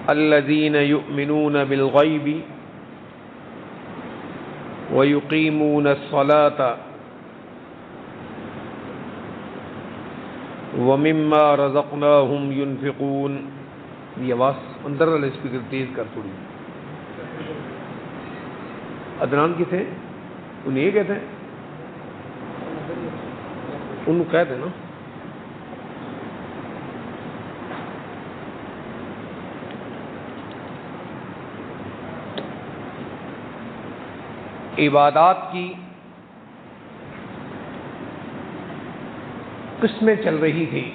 الذين يؤمنون بالغيب ويقيمون الصلاة ومما رزقناهم ينفقون. یہ آواز اندر والے اسپیکر تیز کر تھوڑی. عدنان کی تھے انہیں یہ کہتے ہیں انہوں کہتے ہیں نا. عبادات کی قسمیں چل رہی تھی.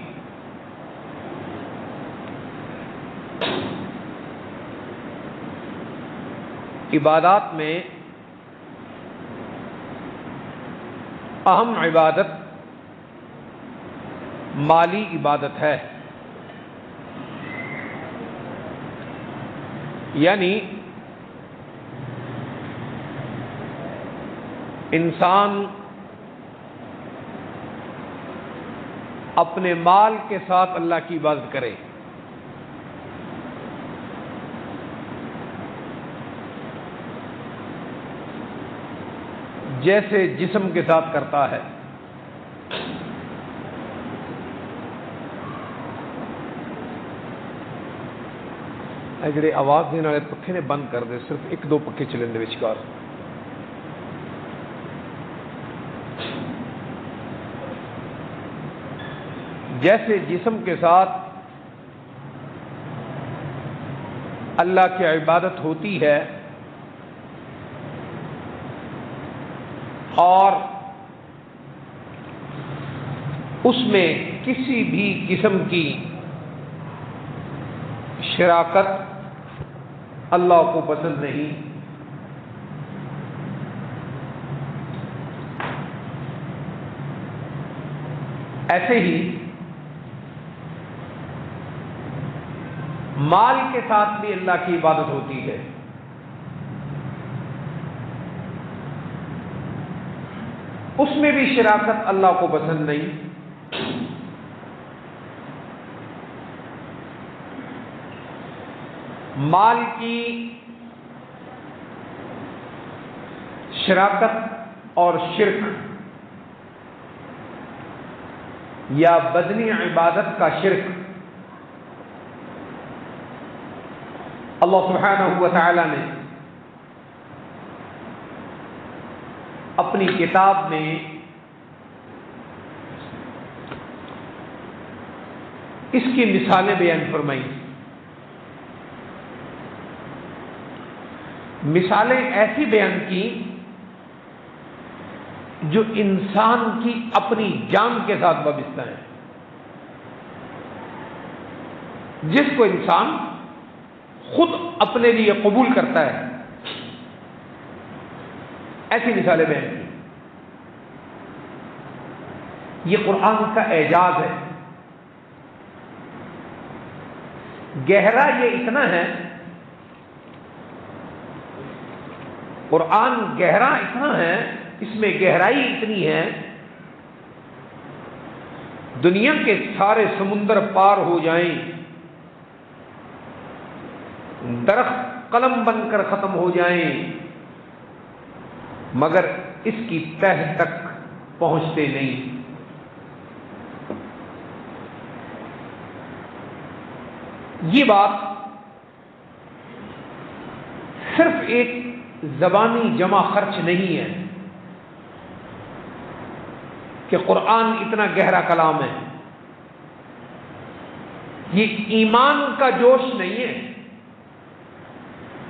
عبادات میں اہم عبادت مالی عبادت ہے. یعنی انسان اپنے مال کے ساتھ اللہ کی عبادت کرے. جیسے جسم کے ساتھ کرتا ہے. جڑے آواز دینے والے پکھے نے بند کر دے, صرف ایک دو پکھے چلیں دے وچکار. جیسے جسم کے ساتھ اللہ کی عبادت ہوتی ہے اور اس میں کسی بھی قسم کی شراکت اللہ کو پسند نہیں. ایسے ہی مال کے ساتھ بھی اللہ کی عبادت ہوتی ہے. اس میں بھی شراکت اللہ کو پسند نہیں. مال کی شراکت اور شرک یا بدنی عبادت کا شرک اللہ سبحانہ و تعالی نے اپنی کتاب میں اس کی مثالیں بیان فرمائی. مثالیں ایسی بیان کی جو انسان کی اپنی جان کے ساتھ وابستہ ہیں, جس کو انسان خود اپنے لیے قبول کرتا ہے. ایسی مثالیں بیان کی. یہ قرآن کا اعجاز ہے. گہرا یہ اتنا ہے, قرآن گہرا اتنا ہے, اس میں گہرائی اتنی ہے, دنیا کے سارے سمندر پار ہو جائیں, درخت قلم بن کر ختم ہو جائیں, مگر اس کی تہ تک پہنچتے نہیں. یہ بات صرف ایک زبانی جمع خرچ نہیں ہے کہ قرآن اتنا گہرا کلام ہے. یہ ایمان کا جوش نہیں ہے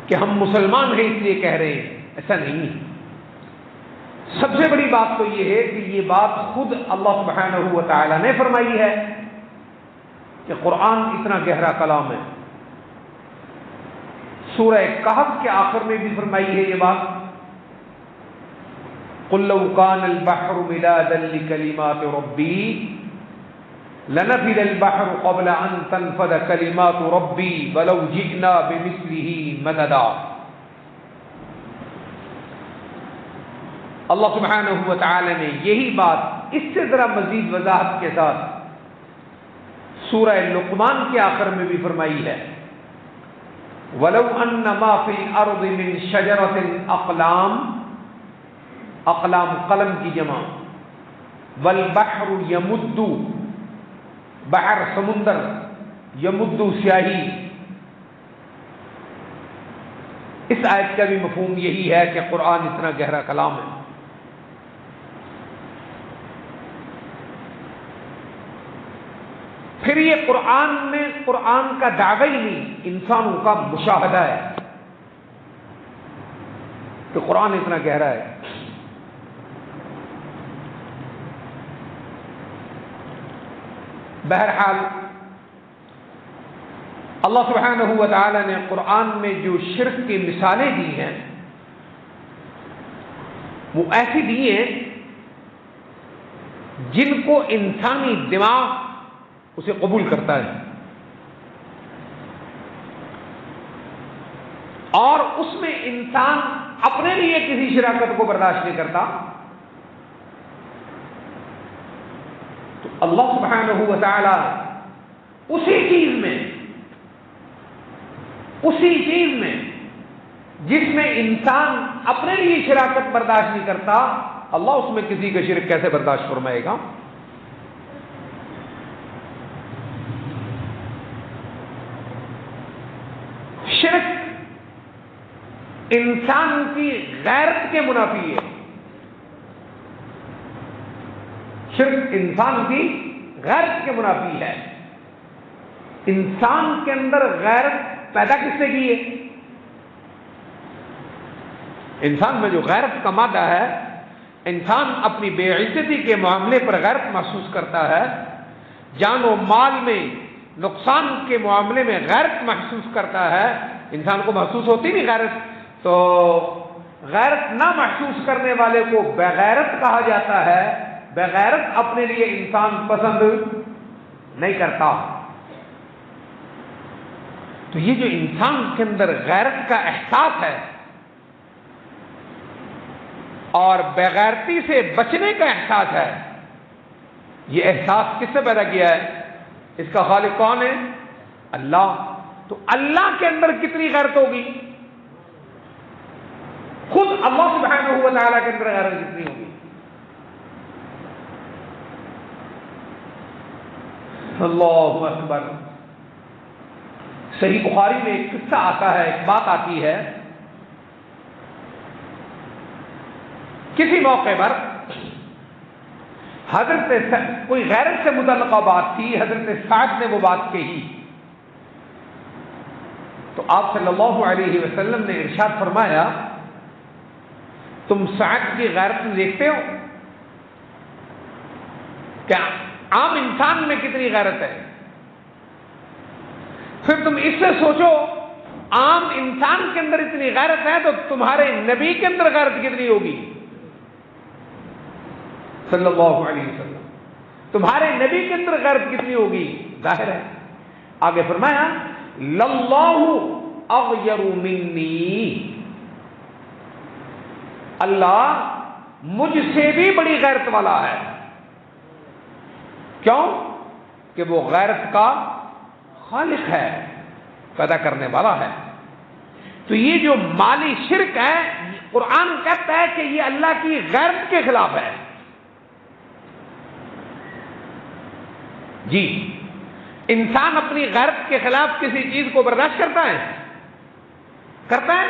کہ ہم مسلمان ہیں اس لیے کہہ رہے ہیں, ایسا نہیں ہے. سب سے بڑی بات تو یہ ہے کہ یہ بات خود اللہ سبحانہ و تعالی نے فرمائی ہے کہ قرآن اتنا گہرا کلام ہے. سورہ کہف کے آخر میں بھی فرمائی ہے یہ بات, قُلْ لَوْ كَانَ الْبَحْرُ مِدَادًا لِكَلِمَاتِ رَبِّي لَنَفِدَ الْبَحْرُ قَبْلَ أَن تَنفَدَ كَلِمَاتُ رَبِّي وَلَوْ جِئْنَا بِمِثْلِهِ مَدَدًا. اللہ سبحانہ و تعالی نے یہی بات اس سے ذرا مزید وضاحت کے ساتھ سورہ لقمان کے آخر میں بھی فرمائی ہے ولو ان ما فی الارض من شجرۃ اقلام، اقلام قلم کی جمع، والبحر یمد، بحر سمندر، یمد سیاہی. اس آیت کا بھی مفہوم یہی ہے کہ قرآن اتنا گہرا کلام ہے. پھر یہ قرآن میں قرآن کا دعوی نہیں، انسانوں کا مشاہدہ ہے کہ قرآن اتنا گہرا ہے. بہرحال اللہ سبحانہ و تعالی نے قرآن میں جو شرک کی مثالیں دی ہیں وہ ایسی دی ہیں جن کو انسانی دماغ اسے قبول کرتا ہے، اور اس میں انسان اپنے لیے کسی شراکت کو برداشت نہیں کرتا. تو اللہ سبحانہ و تعالی اسی چیز میں جس میں انسان اپنے لیے شراکت برداشت نہیں کرتا، اللہ اس میں کسی کا شرک کیسے برداشت فرمائے گا؟ شرک انسان کی غیرت کے منافی ہے. شرک انسان کی غیرت کے منافی ہے. انسان کے اندر غیرت پیدا کس نے کی ہے؟ انسان میں جو غیرت کا مادہ ہے، انسان اپنی بے عزتی کے معاملے پر غیرت محسوس کرتا ہے، جان و مال میں نقصان کے معاملے میں غیرت محسوس کرتا ہے. انسان کو محسوس ہوتی نہیں غیرت، تو غیرت نہ محسوس کرنے والے کو بغیرت کہا جاتا ہے. بغیرت اپنے لیے انسان پسند نہیں کرتا. تو یہ جو انسان کے اندر غیرت کا احساس ہے اور بغیرتی سے بچنے کا احساس ہے، یہ احساس کس سے پیدا کیا ہے؟ اس کا خالق کون ہے؟ اللہ. تو اللہ کے اندر کتنی غیرت ہوگی؟ خود اللہ سبحانہ و تعالیٰ کے اندر غیرت کتنی ہوگی؟ اللہ اکبر. صحیح بخاری میں ایک قصہ آتا ہے، ایک بات آتی ہے. کسی موقع پر حضرت کوئی غیرت سے متعلقہ بات تھی، حضرت سعد نے وہ بات کہی تو آپ صلی اللہ علیہ وسلم نے ارشاد فرمایا، تم سعد کی غیرت میں دیکھتے ہو کیا عام انسان میں کتنی غیرت ہے؟ پھر تم اس سے سوچو عام انسان کے اندر اتنی غیرت ہے تو تمہارے نبی کے اندر غیرت کتنی ہوگی صلی اللہ علیہ وسلم. تمہارے نبی کے اندر غیرت کتنی ہوگی؟ ظاہر ہے. آگے فرمایا للہ اغیر منی، اللہ مجھ سے بھی بڑی غیرت والا ہے. کیوں؟ کہ وہ غیرت کا خالق ہے، پیدا کرنے والا ہے. تو یہ جو مالی شرک ہے، قرآن کہتا ہے کہ یہ اللہ کی غیرت کے خلاف ہے. جی، انسان اپنی غیرت کے خلاف کسی چیز کو برداشت کرتا ہے؟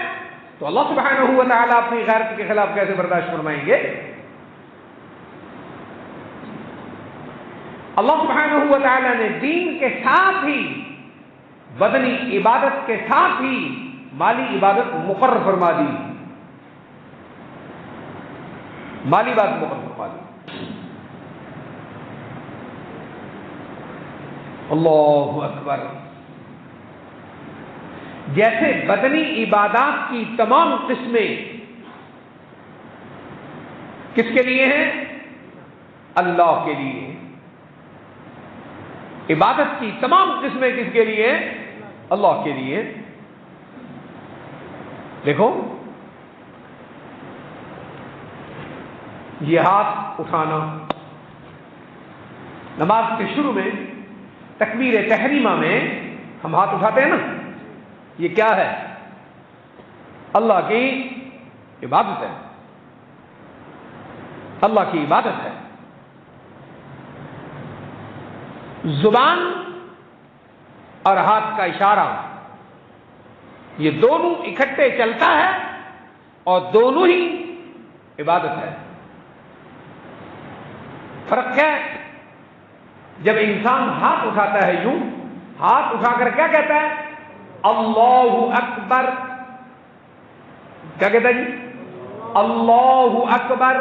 تو اللہ سبحانہ و تعالیٰ اپنی غیرت کے خلاف کیسے برداشت فرمائیں گے؟ اللہ سبحانہ و تعالیٰ نے دین کے ساتھ ہی، بدنی عبادت کے ساتھ ہی مالی عبادت مقرر فرما دی. مالی عبادت مقرر فرما دی. اللہ اکبر. جیسے بدنی عبادات کی تمام قسمیں کس کے لیے ہیں؟ اللہ کے لیے. عبادت کی تمام قسمیں کس کے لیے؟ اللہ کے لیے. دیکھو یہ ہاتھ اٹھانا، نماز کے شروع میں تکبیر تحریمہ میں ہم ہاتھ اٹھاتے ہیں نا، یہ کیا ہے؟ اللہ کی عبادت ہے، اللہ کی عبادت ہے۔ زبان اور ہاتھ کا اشارہ، یہ دونوں اکٹھے چلتا ہے اور دونوں ہی عبادت ہے۔ فرق کیا ہے؟ جب انسان ہاتھ اٹھاتا ہے، یوں ہاتھ اٹھا کر کیا کہتا ہے؟ اللہ اکبر۔ کیا کہتا ہے جی؟ اللہ اکبر۔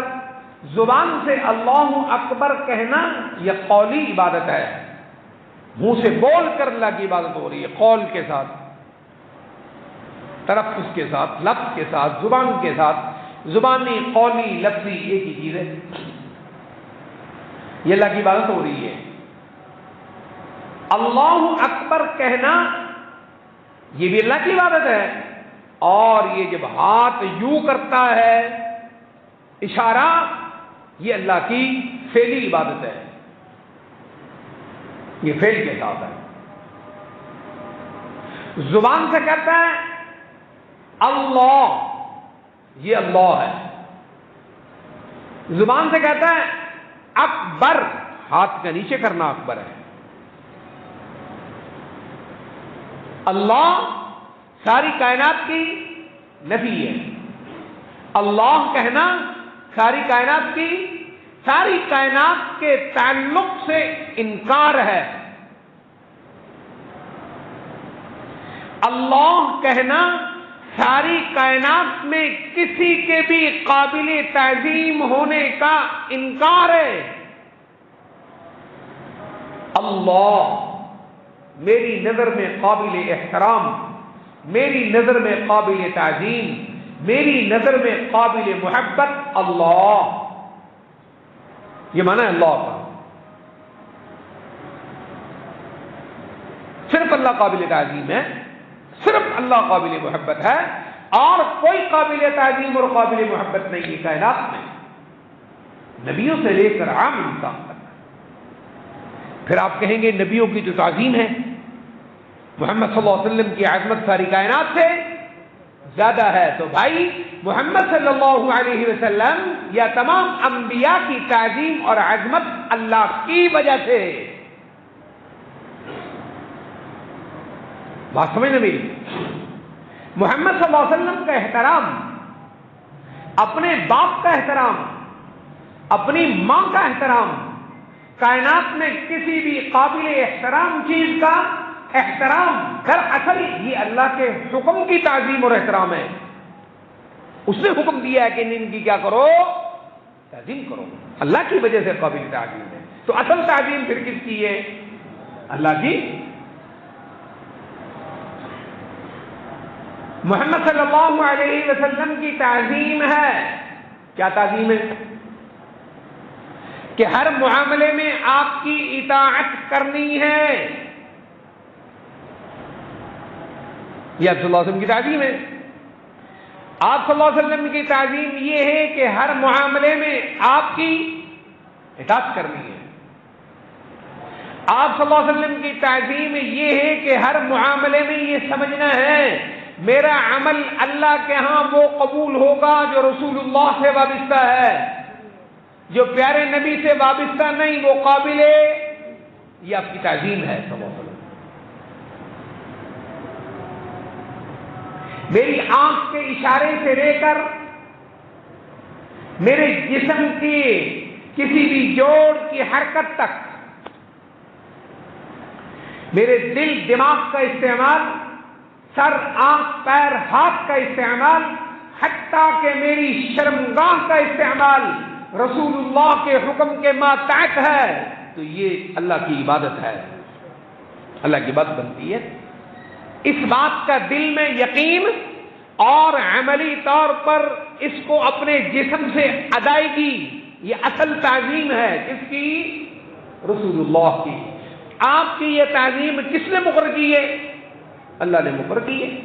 زبان سے اللہ اکبر کہنا یہ قولی عبادت ہے، منہ سے بول کر اللہ کی عبادت ہو رہی ہے، قول کے ساتھ، تلفظ کے ساتھ، لفظ کے ساتھ، زبان کے ساتھ۔ زبانی، قولی، لفظی ایک ہی چیز ہے، یہ اللہ کی عبادت ہو رہی ہے۔ اللہ اکبر کہنا یہ بھی اللہ کی عبادت ہے، اور یہ جب ہاتھ یوں کرتا ہے اشارہ، یہ اللہ کی فعلی عبادت ہے، یہ فعل کے ساتھ ہے۔ زبان سے کہتا ہے اللہ، یہ اللہ ہے۔ زبان سے کہتا ہے اکبر، ہاتھ کا نیچے کرنا اکبر ہے۔ اللہ ساری کائنات کی نفی ہے، اللہ کہنا ساری کائنات کی، ساری کائنات کے تعلق سے انکار ہے۔ اللہ کہنا ساری کائنات میں کسی کے بھی قابل تعظیم ہونے کا انکار ہے۔ اللہ میری نظر میں قابل احترام، میری نظر میں قابل تعظیم، میری نظر میں قابل محبت اللہ، یہ معنی ہے اللہ کا۔ صرف اللہ قابل تعظیم ہے، صرف اللہ قابل محبت ہے، اور کوئی قابل تعظیم اور قابل محبت نہیں ہے کائنات میں، نبیوں سے لے کر عام انسان تک۔ پھر آپ کہیں گے نبیوں کی جو تعظیم ہے، محمد صلی اللہ علیہ وسلم کی عظمت ساری کائنات سے زیادہ ہے، تو بھائی محمد صلی اللہ علیہ وسلم یا تمام انبیاء کی تعظیم اور عظمت اللہ کی وجہ سے۔ بات سمجھنا میری؟ محمد صلی اللہ علیہ وسلم کا احترام، اپنے باپ کا احترام، اپنی ماں کا احترام، کائنات میں کسی بھی قابل احترام چیز کا احترام، دراصل یہ اللہ کے حکم کی تعظیم اور احترام ہے۔ اس نے حکم دیا ہے کہ ان کی کیا کرو؟ تعظیم کرو، اللہ کی وجہ سے قابل تعظیم ہے۔ تو اصل تعظیم پھر کس کی ہے؟ اللہ کی۔ محمد صلی اللہ علیہ وسلم کی تعظیم ہے، کیا تعظیم ہے؟ کہ ہر معاملے میں آپ کی اطاعت کرنی ہے، یہ آپ صلی اللہ علیہ وسلم کی تعظیم ہے۔ آپ صلی اللہ علیہ وسلم کی تعظیم یہ ہے کہ ہر معاملے میں آپ کی اطاعت کرنی ہے۔ آپ صلی اللہ علیہ وسلم کی تعظیم یہ ہے کہ ہر معاملے میں یہ سمجھنا ہے میرا عمل اللہ کے ہاں وہ قبول ہوگا جو رسول اللہ سے وابستہ ہے، جو پیارے نبی سے وابستہ نہیں وہ قابل ہے، یہ آپ کی تعظیم ہے صلی اللہ علیہ وسلم۔ میری آنکھ کے اشارے سے لے کر میرے جسم کی کسی بھی جوڑ کی حرکت تک، میرے دل دماغ کا استعمال، سر آنکھ پیر ہاتھ کا استعمال، حتیٰ کہ میری شرمگاہ کا استعمال رسول اللہ کے حکم کے ماتحت ہے، تو یہ اللہ کی عبادت ہے، اللہ کی عبادت بنتی ہے۔ اس بات کا دل میں یقین اور عملی طور پر اس کو اپنے جسم سے ادائیگی، یہ اصل تعظیم ہے کس کی؟ رسول اللہ کی۔ آپ کی یہ تعظیم کس نے مقرر کی ہے؟ اللہ نے مقرر کی ہے۔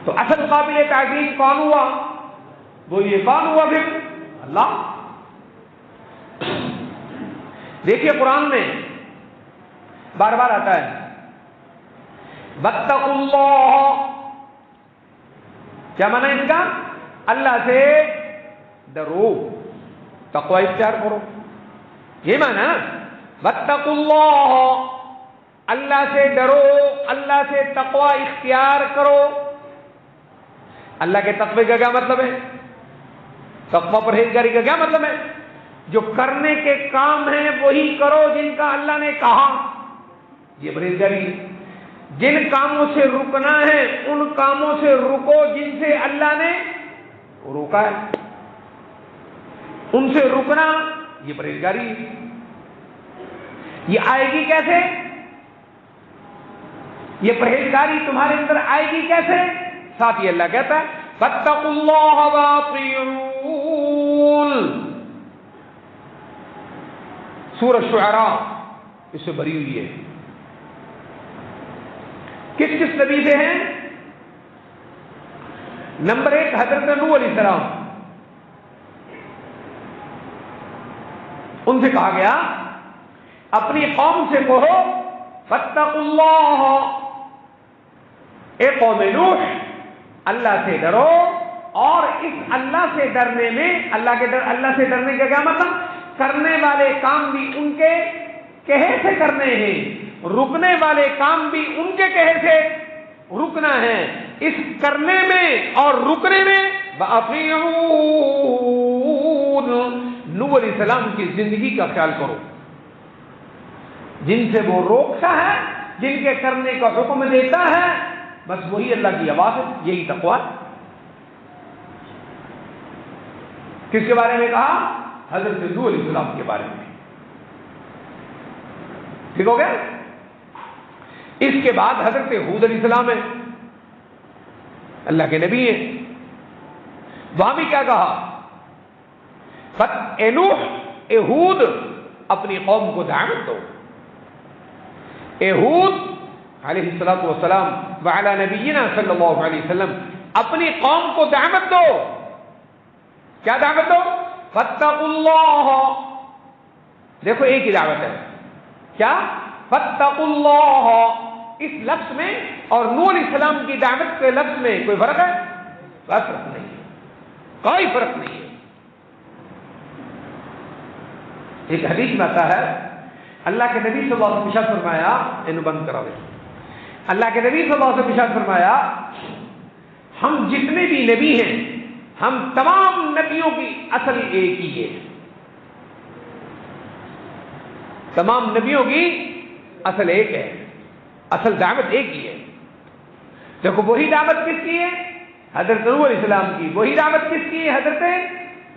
تو اصل قابل تعظیم کون ہوا؟ وہ یہ کون ہوا پھر؟ اللہ۔ دیکھیے قرآن میں بار بار آتا ہے واتقوا اللہ، کیا معنی اس کا؟ اللہ سے ڈرو، تقوی اختیار کرو، یہ معنی نا، واتقوا اللہ، اللہ سے ڈرو، اللہ سے تقوی اختیار کرو۔ اللہ کے تقوی کا کیا مطلب ہے؟ تقوی پرہیزگاری کا کیا مطلب ہے؟ جو کرنے کے کام ہیں وہی کرو جن کا اللہ نے کہا، یہ پرہیزگاری ہے۔ جن کاموں سے رکنا ہے ان کاموں سے رکو جن سے اللہ نے روکا ہے، ان سے رکنا یہ پرہیزگاری ہے۔ یہ آئے گی کیسے؟ یہ پرہیزگاری تمہارے اندر آئے گی کیسے؟ ساتھ ہی اللہ کہتا ہے فاتقوا اللہ واطیعون۔ سورہ شعراء اس سے بری ہوئی ہے۔ کس کس نبی سے ہیں؟ نمبر 1 حضرت نوح علیہ السلام، ان سے کہا گیا اپنی قوم سے کہو فاتقوا اللہ، اے قوم نوح اللہ سے ڈرو، اور اس اللہ سے ڈرنے میں اللہ سے ڈرنے کا کیا مطلب؟ کرنے والے کام بھی ان کے کہے سے کرنے ہیں، رکنے والے کام بھی ان کے کہے سے رکنا ہے۔ اس کرنے میں اور رکنے میں وَأَطِيعُونَ، نوح علیہ السلام کی زندگی کا خیال کرو، جن سے وہ روکتا ہے، جن کے کرنے کا حکم دیتا ہے، بس وہی اللہ کی آواز ہے، یہی تقویٰ۔ کس کے بارے میں کہا؟ حضرت نوح علیہ السلام کے بارے میں۔ ٹھیک ہو گیا؟ اس کے بعد حضرت ہود علیہ السلام ہے، اللہ کے نبی ہیں، وہاں بھی کیا کہا؟ اے نوح، اے ہود اپنی قوم کو دعوت دو، اے ہود علیہ الصلوۃ والسلام وعلی نبینا صلی اللہ علیہ وسلم اپنی قوم کو دعوت دو۔ کیا دعوت دو؟ فاتقوا اللہ، دیکھو ایک ہی دعوت ہے، کیا؟ فاتقوا اللہ، اس لفظ میں اور نوح علیہ السلام کی دعوت کے لفظ میں کوئی فرق ہے؟ فرق نہیں ہے، کوئی فرق نہیں ہے۔ ایک حدیث میں آتا ہے اللہ کے نبی صلی اللہ علیہ وسلم ارشاد فرمایا، انہوں بند کرا دے، اللہ کے نبی صلی اللہ علیہ وسلم ارشاد فرمایا ہم جتنے بھی نبی ہیں، ہم تمام نبیوں کی اصل ایک ہی ہے، تمام نبیوں کی اصل ایک ہے، اصل دعوت ایک ہی ہے۔ دیکھو وہی دعوت کس کی ہے؟ حضرت نوح علیہ السلام کی۔ وہی دعوت کس کی ہے؟ حضرت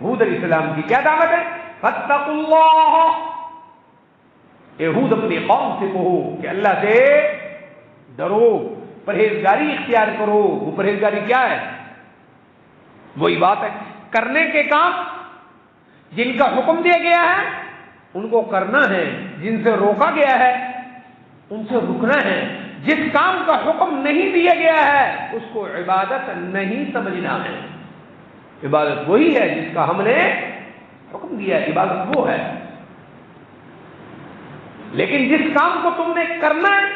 ہود علیہ السلام کی۔ کیا دعوت ہے؟ فاتقوا اللہ، اے ہود اپنی قوم سے کہو کہ اللہ سے ڈرو، پرہیزگاری اختیار کرو۔ وہ پرہیزگاری کیا ہے؟ وہی بات ہے، کرنے کے کام جن کا حکم دیا گیا ہے ان کو کرنا ہے، جن سے روکا گیا ہے ان سے رکنا ہے۔ جس کام کا حکم نہیں دیا گیا ہے اس کو عبادت نہیں سمجھنا ہے۔ عبادت وہی ہے جس کا ہم نے حکم دیا ہے، عبادت وہ ہے۔ لیکن جس کام کو تم نے کرنا ہے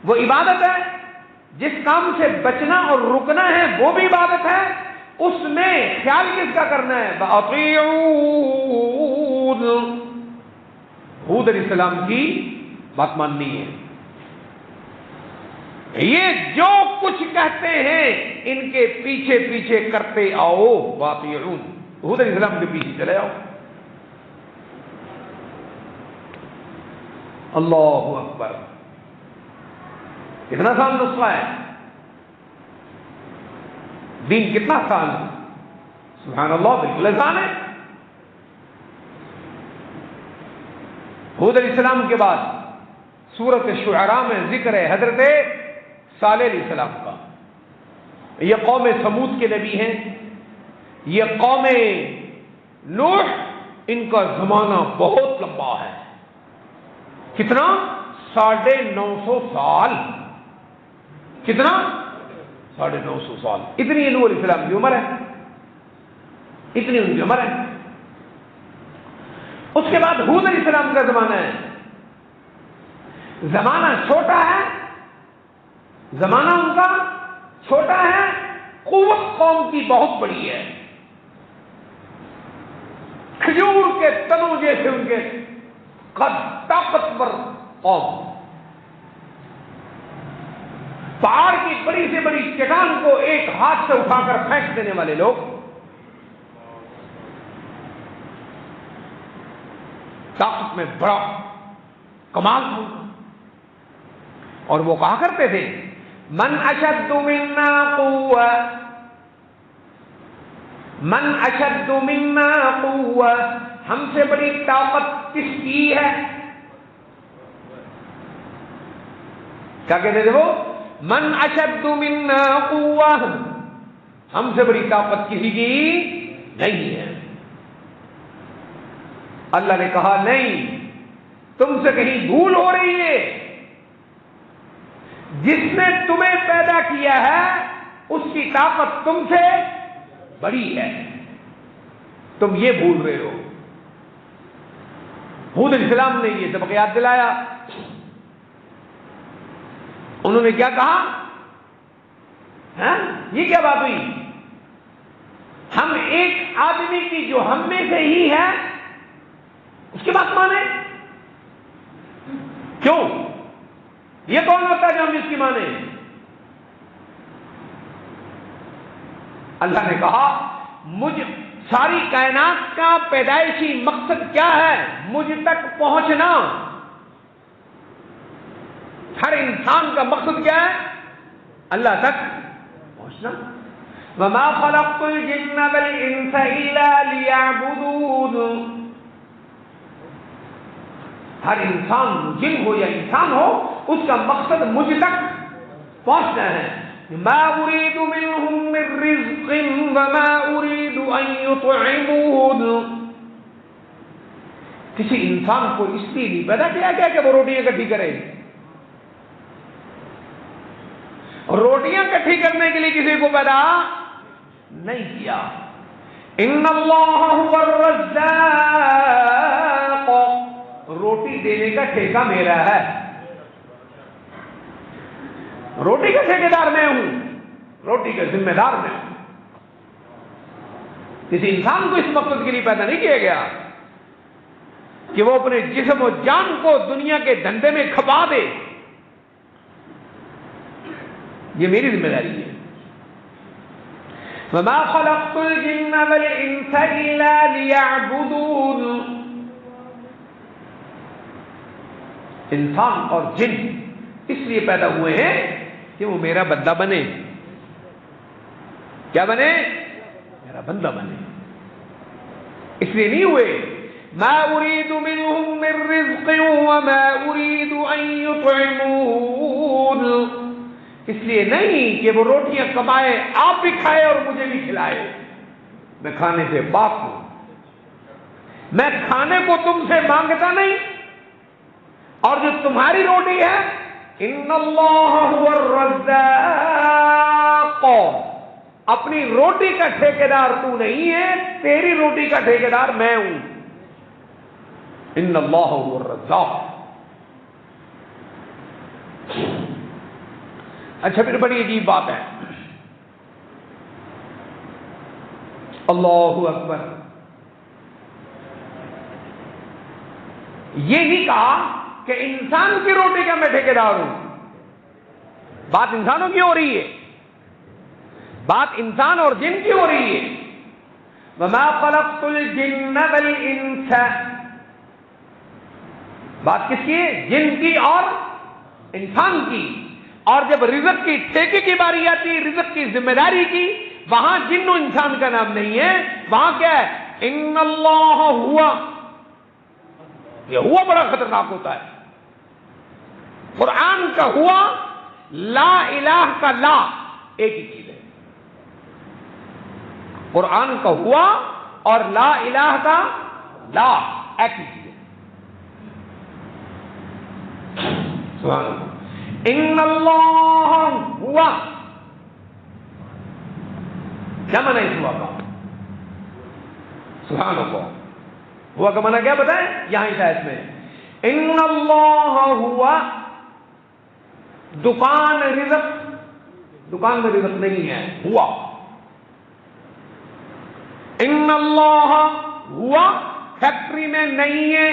وہ عبادت ہے، جس کام سے بچنا اور رکنا ہے وہ بھی عبادت ہے۔ اس میں خیال کس کا کرنا ہے؟ وَأَطِيعُونَ، ہود علیہ السلام کی بات ماننی ہے۔ یہ جو کچھ کہتے ہیں ان کے پیچھے پیچھے کرتے آؤ، وَأَطِيعُونَ، ہود علیہ السلام کے پیچھے چلے آؤ۔ اللہ اکبر، کتنا آسان نسخہ ہے، دین کتنا آسان ہے، سبحان اللہ، بالکل آسان ہے۔ ہود علیہ السلام کے بعد سورۃ شعراء میں ذکر ہے حضرت صالح علیہ السلام کا۔ یہ قوم سمود کے نبی ہیں، یہ قوم نوح، ان کا زمانہ بہت لمبا ہے۔ کتنا؟ 950 سال۔ کتنا؟ 950 سال۔ اتنی نوح علیہ السلام کی عمر ہے، اتنی ان کی عمر ہے۔ اس کے بعد ہود علیہ السلام کا زمانہ ہے، زمانہ چھوٹا ہے زمانہ ان کا چھوٹا ہے، قوت قوم کی بہت بڑی ہے، کھجور کے تنوں جیسے ان کے قد، طاقتور قوم، پہاڑ کی بڑی سے بڑی چٹان کو ایک ہاتھ سے اٹھا کر پھینک دینے والے لوگ، طاقت میں بڑا کمال تھا، اور وہ کہا کرتے تھے من اشد منا قوة، من اشد منا قوة، ہم سے بڑی طاقت کس کی ہے؟ کیا کہتے تھے وہ؟ من اشد منا قوة، ہم سے بڑی طاقت کسی کی نہیں ہے۔ اللہ نے کہا نہیں، تم سے کہیں بھول ہو رہی ہے، جس نے تمہیں پیدا کیا ہے اس کی طاقت تم سے بڑی ہے، تم یہ بھول رہے ہو۔ حود علیہ السلام نے یہ سبق یاد دلایا۔ انہوں نے کیا کہا؟ یہ کیا بات ہوئی؟ ہم ایک آدمی کی جو ہم میں سے ہی ہے اس کی بات مانیں؟ کیوں؟ یہ کون ہوتا ہے جو ہم اس کی مانیں؟ اللہ نے کہا ساری کائنات کا پیدائشی مقصد کیا ہے؟ مجھ تک پہنچنا۔ ہر انسان کا مقصد کیا ہے؟ اللہ تک پہنچنا۔ وما خلقت الجن والانس الا ليعبدون، ہر انسان، جن ہو یا انسان ہو، اس کا مقصد مجھ تک پہنچنا ہے۔ ما اريد منهم من رزق وما اريد ان يطعمون، کسی انسان کو اس لیے نہیں پیدا کیا گیا کہ وہ روٹیاں اکٹھی کرے، روٹیاں اکٹھی کرنے کے لیے کسی کو پیدا نہیں کیا۔ ان اللہ هو الرزاق، روٹی دینے کا ٹھیکہ میرا ہے، روٹی کا ٹھیکیدار میں ہوں، روٹی کا ذمہ دار میں ہوں۔ کسی انسان کو اس مقصد کے لیے پیدا نہیں کیا گیا کہ وہ اپنے جسم و جان کو دنیا کے دھندے میں کھپا دے، یہ میری ذمہ داری ہے۔ وما خلقت الجن والانس الا ليعبدون، انسان اور جن اس لیے پیدا ہوئے ہیں کہ وہ میرا بندہ بنے۔ کیا بنے؟ میرا بندہ بنے۔ اس لیے نہیں ہوئے ما اريد منهم من رزق وما اريد ان يطعمون، اس لیے نہیں کہ وہ روٹیاں کمائے، آپ بھی کھائے اور مجھے بھی کھلائے، میں کھانے سے پاک ہوں، میں کھانے کو تم سے مانگتا نہیں، اور جو تمہاری روٹی ہے ان اللہ هو الرزاق، اپنی روٹی کا ٹھیکیدار تو نہیں ہے، تیری روٹی کا ٹھیکیدار میں ہوں۔ ان اللہ هو الرزاق۔ اچھا، پھر بڑی عجیب بات ہے، اللہ اکبر، یہ نہیں کہا کہ انسان کی روٹی کا میں ٹھیکیدار ہوں۔ بات انسانوں کی ہو رہی ہے، بات انسان اور جن کی ہو رہی ہے۔ وما خلقت الجن والانس، بات کس کی ہے؟ جن کی اور انسان کی۔ اور جب رزق کی ٹھیکے کی باری آتی ہے، رزق کی ذمہ داری کی، وہاں جن و انسان کا نام نہیں ہے، وہاں کیا ہے؟ ان اللہ ہوا۔ یہ ہوا بڑا خطرناک ہوتا ہے۔ قرآن کا ہوا، لا الہ کا لا ایک ہی چیز ہے۔ قرآن کا ہوا اور لا الہ کا لا ایک ہی چیز ہے۔ سبحان اللہ۔ ان اللہ ہوا، کیا معنی اس ہوا کا؟ سبحان اللہ، ہوا کا معنی کیا بتائیں؟ یہاں اس آیت میں ان اللہ ہوا، دکان رزق دکان میں رزق نہیں ہے، ہوا۔ ان اللہ ہوا، فیکٹری میں نہیں ہے،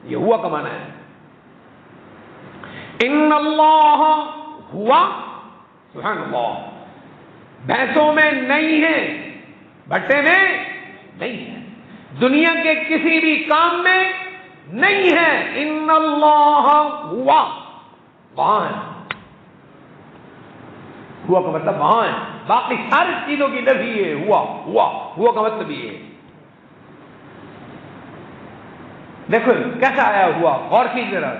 یہ ہوا کا معنی ہے۔ ان اللہ ہوا، سبحان اللہ، بھینسوں میں نہیں ہے، بھٹے میں نہیں ہے، دنیا کے کسی بھی کام میں نہیں ہے۔ ان اللہ ہوا، وہاں ہے، ہوا کا مطلب وہاں ہے، باقی ساری چیزوں کی نفی ہے، ہوا کا مطلب یہ ہے۔ دیکھو کیسا آیا ہوا، غور کیجیے ذرا،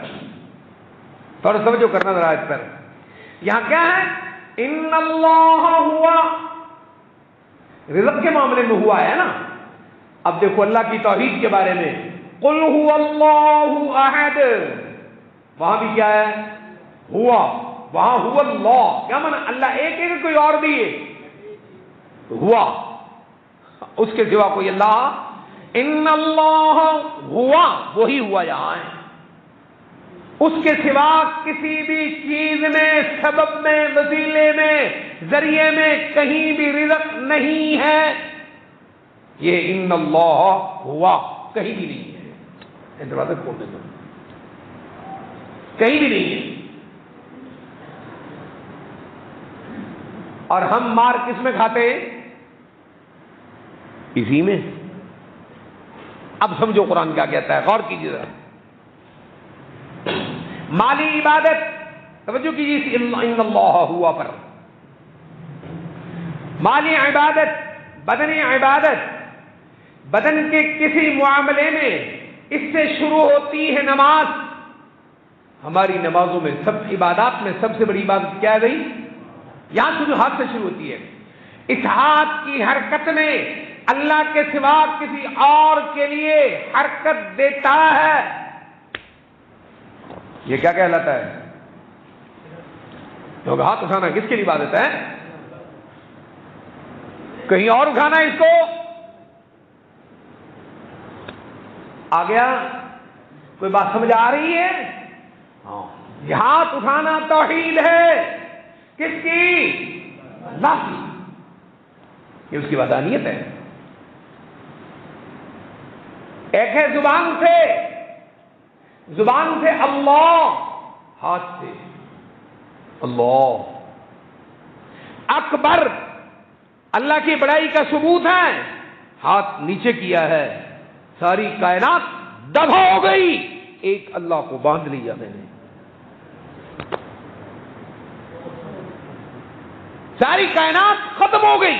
تھوڑا سمجھو کرنا ذرا اس پر۔ یہاں کیا ہے؟ ان اللہ ہوا، رزق کے معاملے میں ہوا ہے نا۔ اب دیکھو اللہ کی توحید کے بارے میں، قل هو اللہ احد، وہاں بھی کیا ہے؟ ہوا، وہاں ہوا اللہ، کیا مانا؟ اللہ ایک ہے کہ کوئی اور بھی ہے؟ ہوا، اس کے سوا کوئی اللہ۔ ان اللہ ہوا، وہی ہوا یہاں ہے، اس کے سوا کسی بھی چیز میں، سبب میں، وسیلے میں، ذریعے میں کہیں بھی رزق نہیں ہے۔ یہ ان اللہ ہوا کہیں بھی نہیں ہے، دروازہ کھول دیں، کہیں بھی نہیں ہے۔ اور ہم مار کس میں کھاتے ہیں؟ اسی میں۔ اب سمجھو قرآن کیا کہتا ہے، غور کیجیے ذرا۔ مالی عبادت، توجہ کیجیے ان اللہ ہوا پر، مالی عبادت، بدنی عبادت، بدن کے کسی معاملے میں اس سے شروع ہوتی ہے نماز۔ ہماری نمازوں میں، سب عبادات میں سب سے بڑی عبادت کیا ہے بھائی؟ یہاں سے جو ہاتھ سے شروع ہوتی ہے، اس ہاتھ کی حرکت میں اللہ کے سوا کسی اور کے لیے حرکت دیتا ہے، یہ کیا کہلاتا ہے؟ کیونکہ ہاتھ اٹھانا کس کے لیے عبادت ہے؟ کہیں اور اٹھانا اس کو؟ آ گیا؟ کوئی بات سمجھ آ رہی ہے؟ ہاں، یہ ہاتھ اٹھانا توحید ہے، کس کی؟ اللہ کی، یہ اس کی وحدانیت ہے۔ ایک ہے زبان سے اللہ، ہاتھ سے اللہ اکبر، اللہ کی بڑائی کا ثبوت ہے، ہاتھ نیچے کیا ہے، ساری کائنات دبا ہو گئی، ایک اللہ کو باندھ لیا میں نے، ساری کائنات ختم ہو گئی،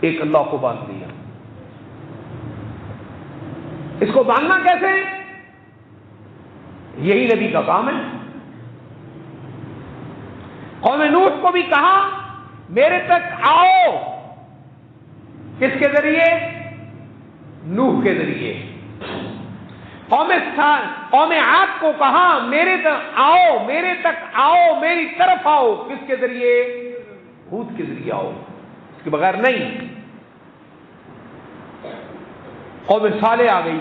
ایک اللہ کو باندھ لیا۔ اس کو باندھنا کیسے؟ یہی نبی کا کام ہے۔ قوم نوح کو بھی کہا میرے تک آؤ، کس کے ذریعے؟ نوح کے ذریعے۔ قوم عاد کو کہا میرے تک آؤ، میرے تک آؤ، میری طرف آؤ، کس کے ذریعے؟ ہود کے ذریعے آؤ، اس کے بغیر نہیں۔ قوم صالح آ گئی،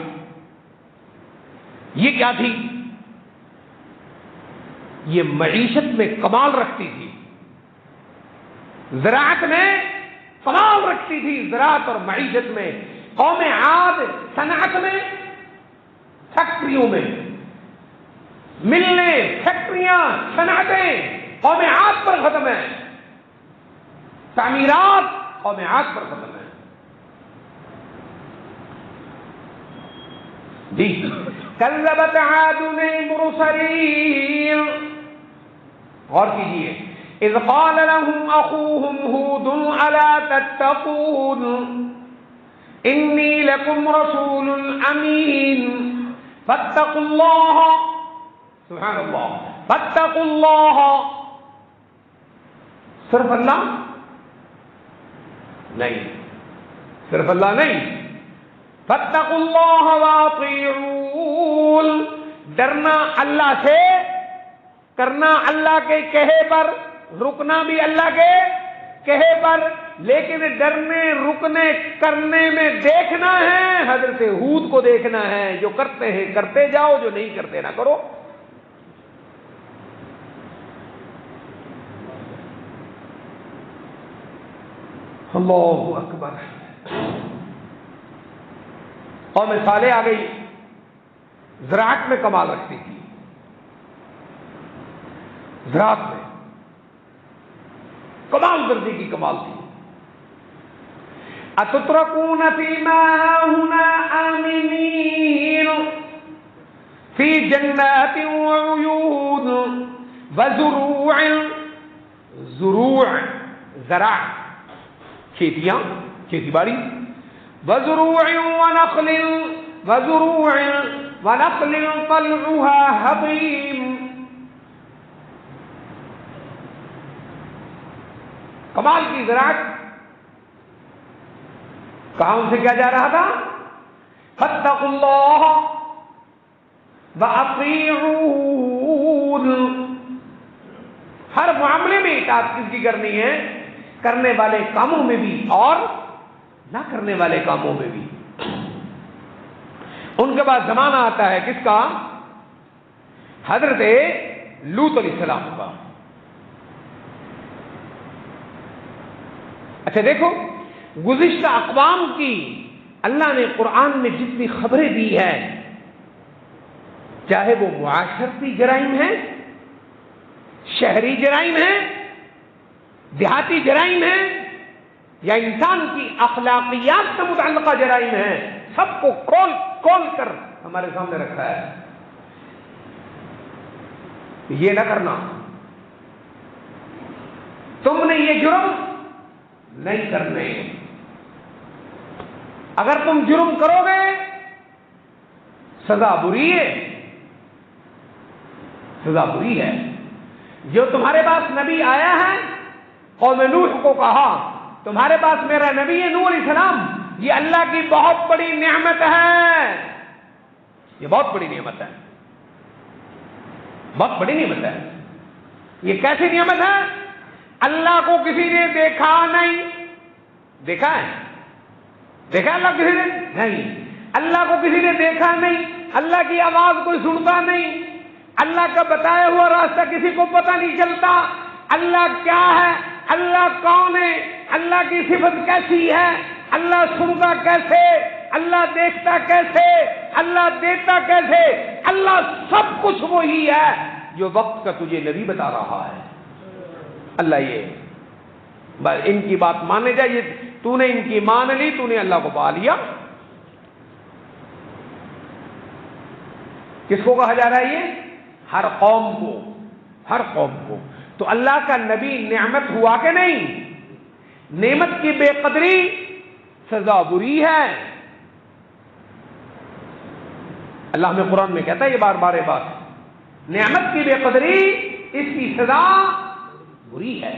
یہ کیا تھی؟ یہ معیشت میں کمال رکھتی تھی، زراعت میں کمال رکھتی تھی، زراعت اور معیشت میں۔ قوم عاد صنعت میں، فیکٹریوں میں، ملیں، فیکٹریاں، صنعتیں قوم عاد پر ختم ہیں، تعمیرات قوم عاد پر ختم ہیں۔ جی کذبت عاد المرسلین، غور کیجیے، اذ قال لهم اخوهم هود الا تتقون انی لکم رسول امین فاتقوا اللہ، سبحان اللہ، فاتقوا اللہ، صرف اللہ نہیں، صرف اللہ نہیں، فاتقوا اللہ واطیعون، ڈرنا اللہ سے، کرنا اللہ کے کہے پر، رکنا بھی اللہ کے کہے پر، لیکن ڈرنے، رکنے، کرنے میں دیکھنا ہے، حضرت ہود کو دیکھنا ہے، جو کرتے ہیں کرتے جاؤ، جو نہیں کرتے نہ کرو۔ اللہ اکبر. قوم صالح آ گئی، زراعت میں کمال رکھتی تھی، زراعت میں کمال درجے کی کمال تھی. اتترکون فیما ہاہنا آمنین فی جنات وعیون وزروع، زروع زرع کھیتیاں، کھیتی باڑی، وزروع ونخل وزروع ونخل طلعها ہضیم، کمال کی زراعت. کہاں ان سے کیا جا رہا تھا؟ فاتقوا اللہ وَأَطِيعُونِ، ہر معاملے میں اطاعت کس کی کرنی ہے؟ کرنے والے کاموں میں بھی اور نہ کرنے والے کاموں میں بھی. ان کے بعد زمانہ آتا ہے کس کا؟ حضرت لوط علیہ السلام کا. اچھا دیکھو، گزشتہ اقوام کی اللہ نے قرآن میں جتنی خبریں دی ہے، چاہے وہ معاشرتی جرائم ہیں، شہری جرائم ہیں، دیہاتی جرائم ہیں، یا انسان کی اخلاقیات سے متعلقہ جرائم ہیں، سب کو کھول کھول کر ہمارے سامنے رکھا ہے. یہ نہ کرنا، تم نے یہ جرم نہیں کرنے. اگر تم جرم کرو گے سزا بری ہے، سزا بری ہے. جو تمہارے پاس نبی آیا ہے، قوم نوح کو کہا تمہارے پاس میرا نبی ہے نوح علیہ السلام، یہ اللہ کی بہت بڑی نعمت ہے. یہ بہت بڑی نعمت ہے، بہت بڑی نعمت ہے. یہ کیسی نعمت ہے؟ اللہ کو کسی نے دیکھا نہیں. دیکھا ہے؟ دیکھا اللہ کسی نے نہیں. اللہ کو کسی نے دیکھا نہیں، اللہ کی آواز کوئی سنتا نہیں، اللہ کا بتایا ہوا راستہ کسی کو پتہ نہیں چلتا. اللہ کیا ہے، اللہ کون ہے، اللہ کی صفت کیسی ہے، اللہ سنتا کیسے، اللہ دیکھتا کیسے، اللہ دیتا کیسے. اللہ سب کچھ وہی ہے جو وقت کا تجھے نبی بتا رہا ہے. اللہ یہ بس ان کی بات ماننے جائے، تو نے ان کی مان لی، تو نے اللہ کو پا لیا. کس کو کہا جا رہا ہے؟ یہ ہر قوم کو، ہر قوم کو. تو اللہ کا نبی نعمت ہوا کہ نہیں؟ نعمت کی بے قدری سزا بری ہے. اللہ ہمیں قرآن میں کہتا ہے یہ بار بار بات، نعمت کی بے قدری اس کی سزا بری ہے.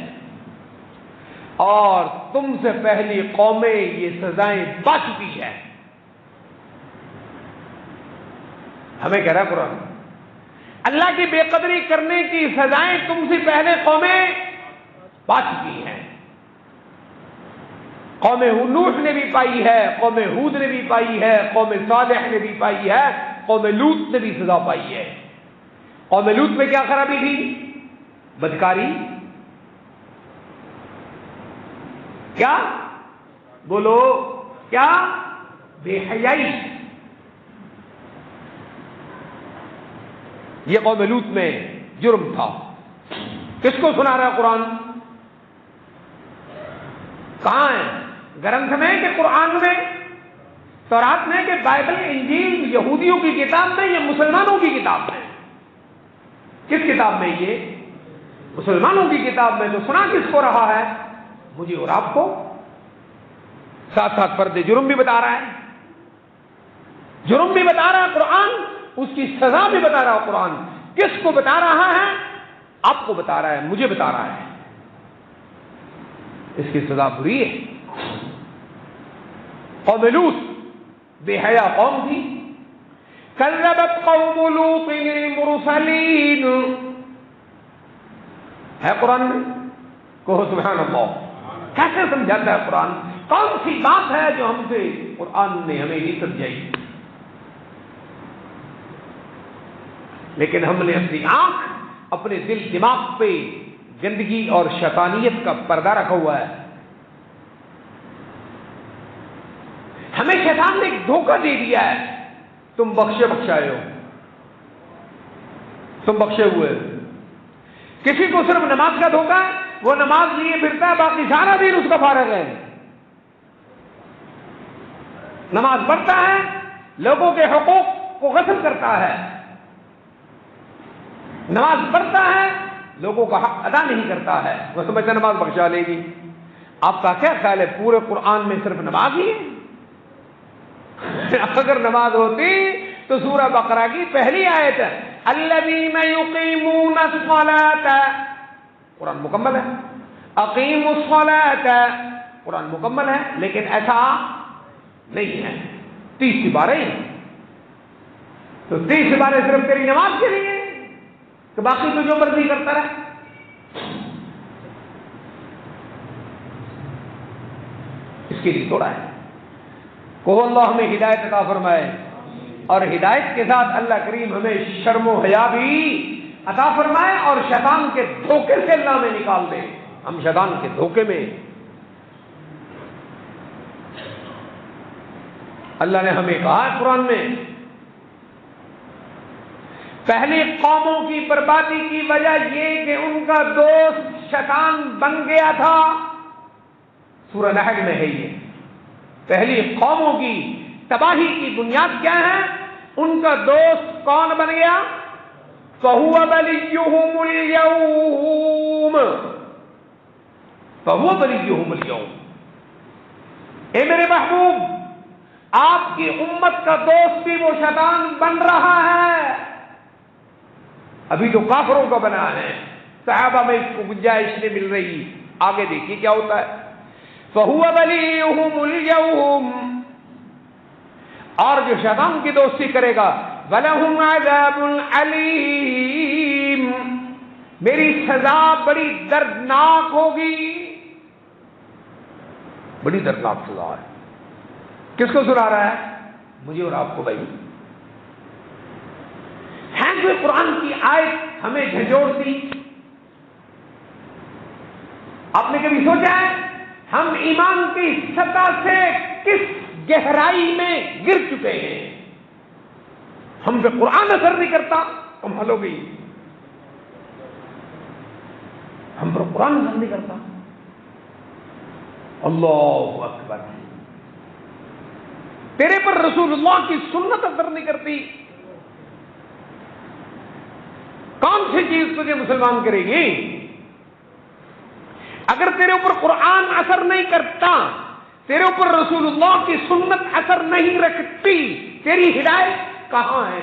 اور تم سے پہلی قومیں یہ سزائیں پا چکی ہیں. ہمیں کہہ رہا ہے قرآن، اللہ کی بے قدری کرنے کی سزائیں تم سے پہلے قومیں پا چکی ہیں. قوم نوح نے بھی پائی ہے، قوم ہود نے بھی پائی ہے، قوم صالح نے بھی پائی ہے، قوم لوط نے بھی سزا پائی ہے. قوم لوط میں کیا خرابی تھی؟ بدکاری. کیا بولو؟ کیا؟ بے حیائی. یہ قوم لوط میں جرم تھا. کس کو سنا رہا ہے قرآن؟ کہاں ہے؟ گرنتھ میں کہ قرآن میں؟ تورات میں کہ بائبل انجیل یہودیوں کی کتاب میں یا مسلمانوں کی کتاب میں؟ کس کتاب میں؟ یہ مسلمانوں کی کتاب میں. تو سنا کس کو رہا ہے؟ مجھے اور آپ کو. ساتھ ساتھ فرد جرم بھی بتا رہا ہے، جرم بھی بتا رہا ہے قرآن، اس کی سزا بھی بتا رہا ہے قرآن. کس کو بتا رہا ہے؟ آپ کو بتا رہا ہے، مجھے بتا رہا ہے. اس کی سزا بری ہے. قوم لوط بے حیا قوم تھی. کذبت قوم لوط المرسلین ہے قرآن میں. کہو سبحان اللہ. کیسے سمجھاتا ہے قرآن؟ کون سی بات ہے جو ہم سے قرآن نے ہمیں نہیں سمجھائی؟ لیکن ہم نے اپنی آنکھ، اپنے دل دماغ پہ گندگی اور شیطانیت کا پردہ رکھا ہوا ہے. شیطان نے ایک دھوکہ دے دیا ہے، تم بخشائے ہو، تم بخشے ہوئے ہو۔ کسی کو صرف نماز کا دھوکہ ہے، وہ نماز لیے پھرتا ہے، باقی سارا دن اس کا فارغ ہے، نماز پڑھتا ہے، لوگوں کے حقوق کو غصب کرتا ہے، نماز پڑھتا ہے، لوگوں کا حق ادا نہیں کرتا ہے، وہ سمجھتا نماز بخشا لے گی۔ آپ کا کیا خیال ہے پورے قرآن میں صرف نماز ہی ہے؟ اگر نماز ہوتی تو سورہ بقرہ کی پہلی آیت ہے الذین یقیمون الصلاۃ، قرآن مکمل ہے، اقیموا الصلاۃ، قرآن مکمل ہے، لیکن ایسا نہیں ہے، 30 سپارے ہی، تو 30 سپارے صرف تیری نماز کے لیے کہ باقی تو جو مرضی کرتا رہے؟ اس کے لیے تھوڑا ہے کو اللہ ہمیں ہدایت عطا فرمائے، اور ہدایت کے ساتھ اللہ کریم ہمیں شرم و حیا بھی عطا فرمائے، اور شیطان کے دھوکے سے اللہ میں نکال دے۔ ہم شیطان کے دھوکے میں، اللہ نے ہمیں کہا ہے قرآن میں، پہلی قوموں کی بربادی کی وجہ یہ کہ ان کا دوست شیطان بن گیا تھا، سورہ نحل میں ہے یہ۔ پہلی قوموں کی تباہی کی بنیاد کیا ہے؟ ان کا دوست کون بن گیا؟ فَهُوَ وَلِيُّهُمُ الْيَوْمَ، فَهُوَ وَلِيُّهُمُ الْيَوْمَ، اے میرے محبوب آپ کی امت کا دوست بھی وہ شیطان بن رہا ہے، ابھی تو کافروں کا بنا ہے، صحابہ میں اس کو گنجائش نہیں مل رہی، آگے دیکھیے کیا ہوتا ہے۔ فَهُوَ وَلِيُّهُمُ الْيَوْمَ، اور جو شیطان کی دوستی کرے گا وَلَهُمْ عَذَابٌ عَلِيمٌ، میری سزا بڑی دردناک ہوگی، بڑی دردناک سزا ہے۔ کس کو سنا رہا ہے؟ مجھے اور آپ کو بھائی۔ ہے جو قرآن کی آیت ہمیں جھنجھوڑتی، آپ نے کبھی سوچا ہے ہم ایمان کی سطح سے کس گہرائی میں گر چکے ہیں؟ ہم پہ قرآن اثر نہیں کرتا، کمال ہو گئی، ہم پر قرآن اثر نہیں کرتا، اللہ اکبر، تیرے پر رسول اللہ کی سنت اثر نہیں کرتی، کون سی چیز تجھے مسلمان کرے گی؟ اگر تیرے اوپر قرآن اثر نہیں کرتا، تیرے اوپر رسول اللہ کی سنت اثر نہیں رکھتی، تیری ہدایت کہاں ہے؟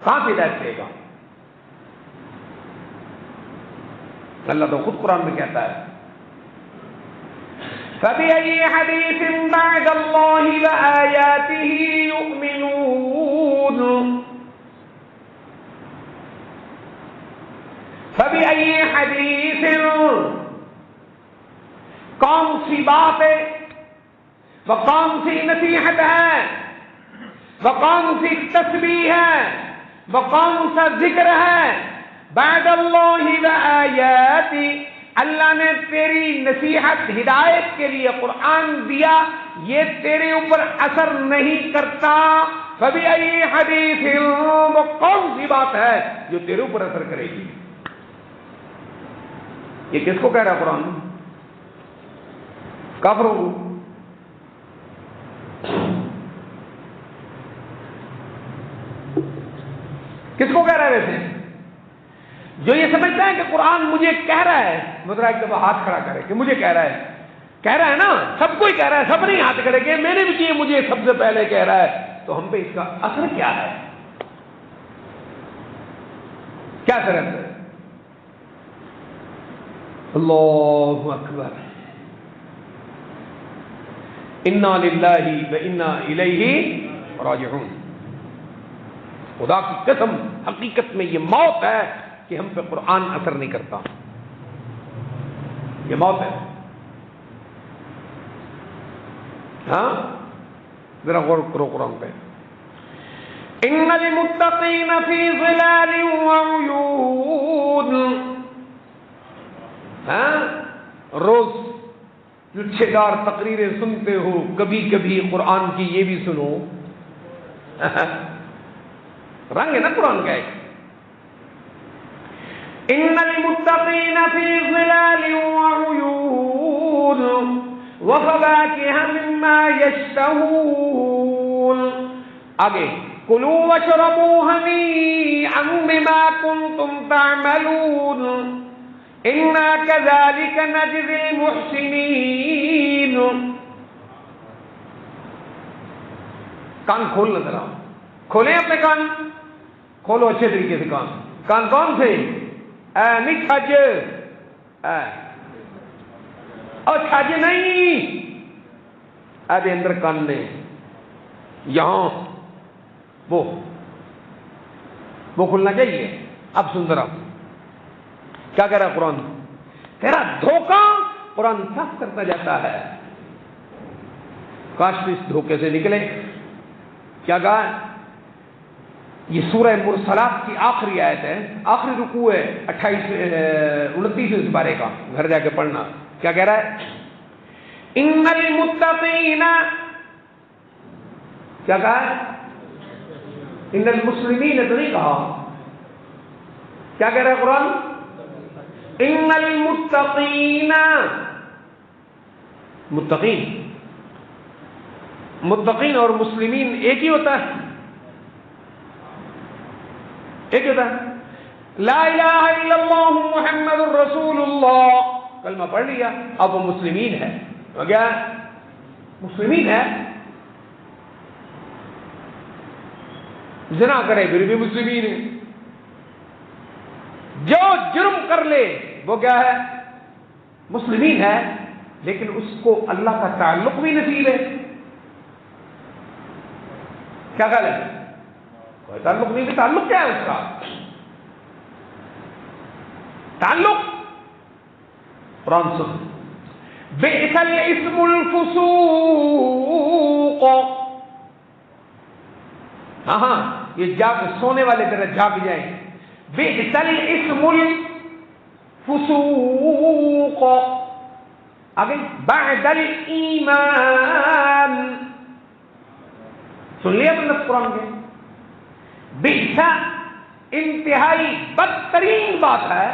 کہاں سے ہدایت دے گا؟ اللہ تو خود قرآن میں کہتا ہے فَبِأَيِّ حَدِيثٍ بَعْدَ اللَّهِ وَآيَاتِهِ يُؤْمِنُونَ، فَبِأَيِّ حَدِيثٍ، کون سی بات ہے، وہ کون سی نصیحت ہے، وہ کون سی تسبیح ہے، وہ کون سا ذکر ہے، بعد اللہ و آیاتی، اللہ نے تیری نصیحت ہدایت کے لیے قرآن دیا، یہ تیرے اوپر اثر نہیں کرتا، فبأي حدیث، وہ کون سی بات ہے جو تیرے اوپر اثر کرے گی؟ یہ کس کو کہہ رہا ہے قرآن؟ کافروں کو۔ کس کو کہہ رہا ہے ویسے؟ جو یہ سمجھتا ہے کہ قرآن مجھے کہہ رہا ہے، مدرا ایک دفعہ ہاتھ کھڑا کرے کہ مجھے کہہ رہا ہے نا، سب کو ہی کہہ رہا ہے، سب نہیں ہاتھ کھڑے کہ میں نے بھی کیے، مجھے سب سے پہلے کہہ رہا ہے، تو ہم پہ اس کا اثر کیا ہے؟ کیا اثر ہے؟ اللہ اکبر، انا للہ و انا الیہ راجعون، خدا کی قسم حقیقت میں یہ موت ہے کہ ہم پہ قرآن اثر نہیں کرتا، یہ موت ہے۔ ہاں ذرا غور کرو قرآن پہ، ان المتقین فی ظلال وعیون، ہاں روز لچھے دار تقریریں سنتے ہو، کبھی کبھی قرآن کی یہ بھی سنو. رنگ ہے نا قرآن کا ایک. ان المتقین فی ظلال وعیون وفواکہ مما یشتہون. آگے کلوا واشربوا ہنیئا بما کنتم تعملون انا کذالک نجزی المحسنین. کان کھولنا ذرا، کھولیں اپنے کان، کھولو اچھے طریقے سے کان. کان کون سے؟ نہیں چھج، اور چھج نہیں، ادھر اندر کان نے یہاں وہ کھلنا چاہیے. اب سن ذرا کیا کہہ رہا قرآن. تیرا دھوکہ قرآن صاف کرتا جاتا ہے. کاش اس دھوکے سے نکلے. کیا کہا؟ یہ سورہ مرسلات کی آخری آیت ہے، آخری رکوع ہے 29 پارے کا، گھر جا کے پڑھنا. کیا کہہ رہا ہے؟ ان المتقین، کیا کہا ہے؟ ان المسلمین تو نہیں کہا. کیا کہہ رہا ہے قرآن؟ ان المتقین. متقین اور مسلمین ایک ہی ہوتا ہے، ایک ہوتا ہے. لا الہ الا اللہ محمد الرسول اللہ کلمہ پڑھ لیا، اب وہ مسلمین ہے. ہو گیا مسلمین ہے. زنا کرے پھر بھی مسلمین ہے. جو جرم کر لے وہ کیا ہے؟ مسلمین ہے. لیکن اس کو اللہ کا تعلق بھی نصیب ہے. کیا خیال ہے؟ کوئی تعلق نہیں. تعلق کیا ہے اس کا؟ تعلق قرآن سن. بئس الاسم الفسوق. ہاں یہ جاگ سونے والے طرح جاگ جائیں. بئس الاسم الفسوق. آگے بعد الایمان. سن لیا اپنے قرآن کے؟ بئس انتہائی بدترین بات ہے،